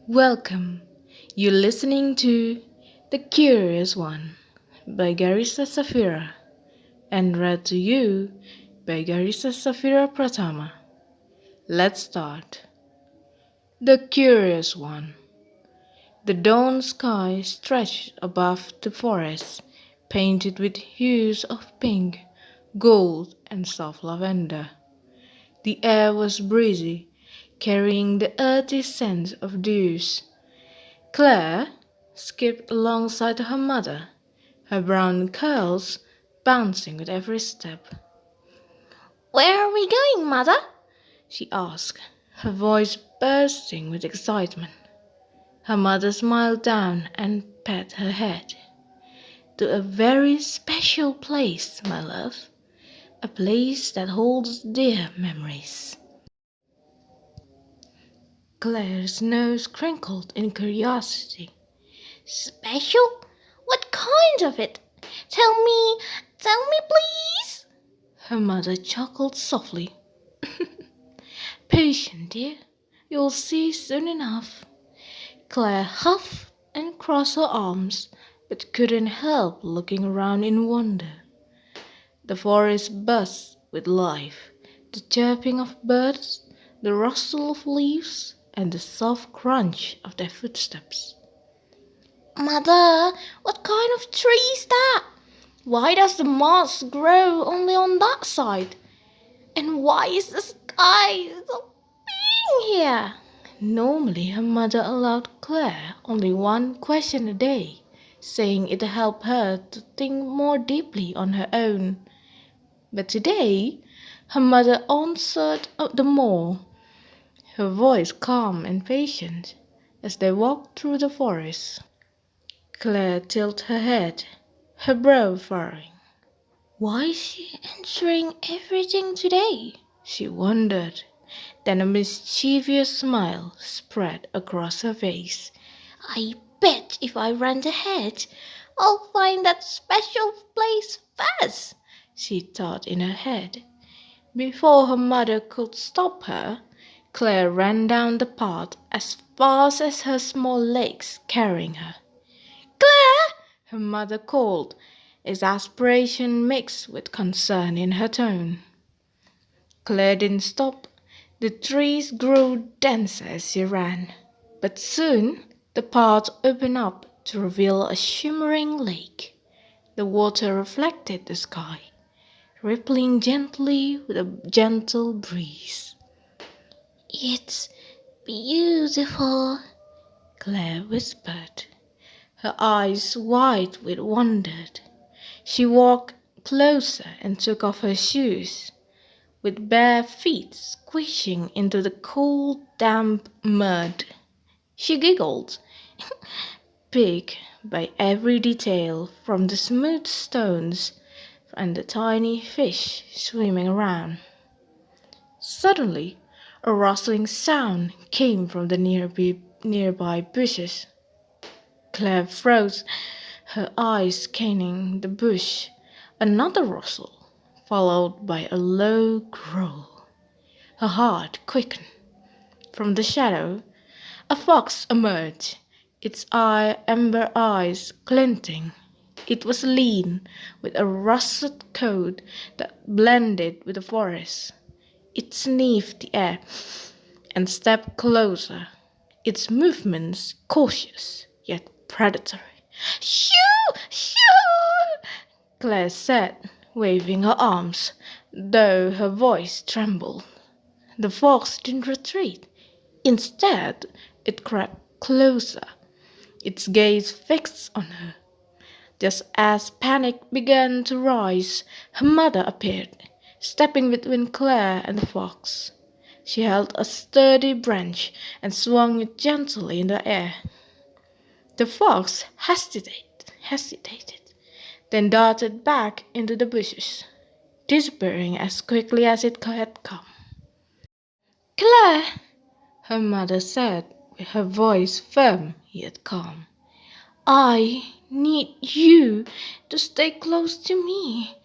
Welcome. You're listening to The Curious One by Gharisha Safira and read to you by Gharisha Safira Pratama. Let's start. The Curious One. The dawn sky stretched above the forest, painted with hues of pink, gold, and soft lavender. The air was breezy, carrying the earthy scent of dews. Claire skipped alongside her mother, her brown curls bouncing with every step. "Where are we going, mother?" she asked, her voice bursting with excitement. Her mother smiled down and pat her head. "To a very special place, my love. A place that holds dear memories." Claire's nose crinkled in curiosity. "Special? What kind of it? Tell me please." Her mother chuckled softly. "Patient, dear. You'll see soon enough." Claire huffed and crossed her arms, but couldn't help looking around in wonder. The forest buzzed with life, the chirping of birds, the rustle of leaves, and the soft crunch of their footsteps. "Mother, what kind of tree is that? Why does the moss grow only on that side? And why is the sky so pink here?" Normally her mother allowed Claire only one question a day, saying it helped her to think more deeply on her own. But today her mother answered them all, her voice calm and patient, as they walked through the forest. Claire tilted her head, her brow furrowing. Why is she answering everything today? She wondered. Then a mischievous smile spread across her face. "I bet if I run ahead, I'll find that special place first," she thought in her head. Before her mother could stop her, Claire ran down the path as fast as her small legs carrying her. "Claire!" her mother called, exasperation mixed with concern in her tone. Claire didn't stop. The trees grew denser as she ran, but soon the path opened up to reveal a shimmering lake. The water reflected the sky, rippling gently with a gentle breeze. "It's beautiful," Claire whispered, her eyes wide with wonder. She walked closer and took off her shoes, with bare feet squishing into the cold, damp mud. She giggled, piqued by every detail, from the smooth stones and the tiny fish swimming around. Suddenly, a rustling sound came from the nearby bushes. Claire froze, her eyes scanning the bush. Another rustle, followed by a low growl. Her heart quickened. From the shadow, a fox emerged, its amber eyes glinting. It was lean, with a russet coat that blended with the forest. It sniffed the air and stepped closer, its movements cautious yet predatory. "Shoo! Shoo!" Claire said, waving her arms, though her voice trembled. The fox didn't retreat. Instead, it crept closer, its gaze fixed on her. Just as panic began to rise, her mother appeared, stepping between Claire and the fox. She held a sturdy branch and swung it gently in the air. The fox hesitated, then darted back into the bushes, disappearing as quickly as it had come. "Claire!" her mother said, with her voice firm yet calm. "I need you to stay close to me.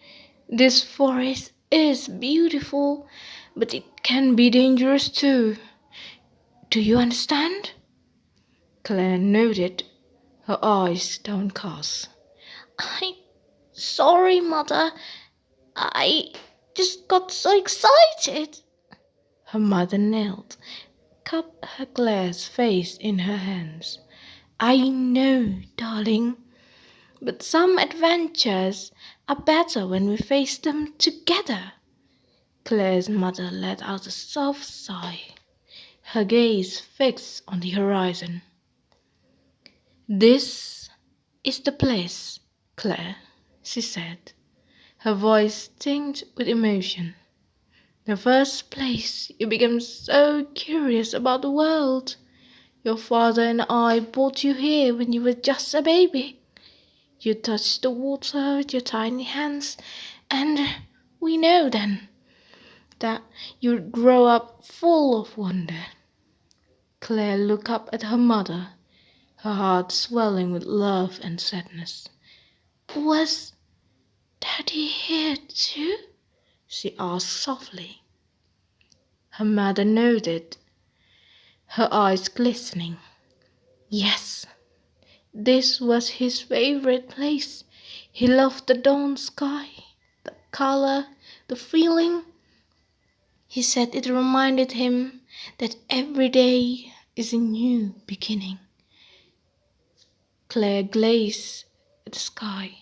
This forest is beautiful, but it can be dangerous too. Do you understand?" Claire nodded, her eyes downcast. I'm sorry, Mother. I just got so excited. Her mother knelt, cupped her Claire's face in her hands. I know, darling, but some adventures are better when we face them together. Claire's mother let out a soft sigh, her gaze fixed on the horizon. This is the place, Claire, she said, her voice tinged with emotion. The first place you became so curious about the world. Your father and I brought you here when you were just a baby. You touched the water with your tiny hands, and we know then that you'd grow up full of wonder. Claire looked up at her mother, her heart swelling with love and sadness. Was Daddy here too? She asked softly. Her mother nodded, her eyes glistening. Yes, this was his favorite place. He loved the dawn sky, the color, the feeling. He said it reminded him that every day is a new beginning. Claire gazed at the sky,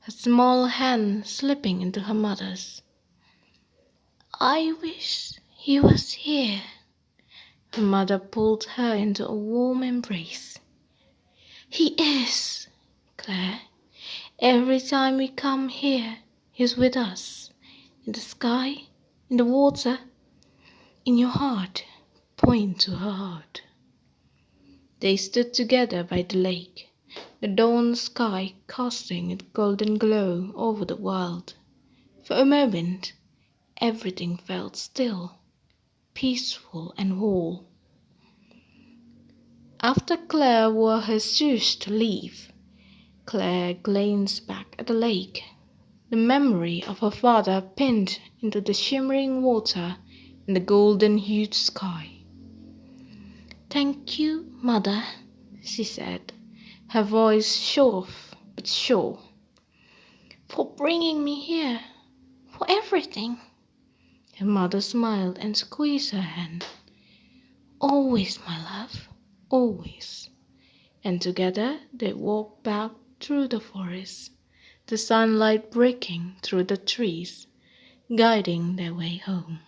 her small hand slipping into her mother's. I wish he was here. Her mother pulled her into a warm embrace. He is, Claire. Every time we come here, he's with us. In the sky, in the water, in your heart. Point to her heart. They stood together by the lake, the dawn sky casting its golden glow over the world. For a moment, everything felt still, peaceful and whole. After Claire wore her shoes to leave, Claire glanced back at the lake, the memory of her father pinned into the shimmering water and the golden-hued sky. Thank you, Mother, she said, her voice short but sure, for bringing me here, for everything. Her mother smiled and squeezed her hand. Always, my love, always. And together they walked back through the forest, the sunlight breaking through the trees, guiding their way home.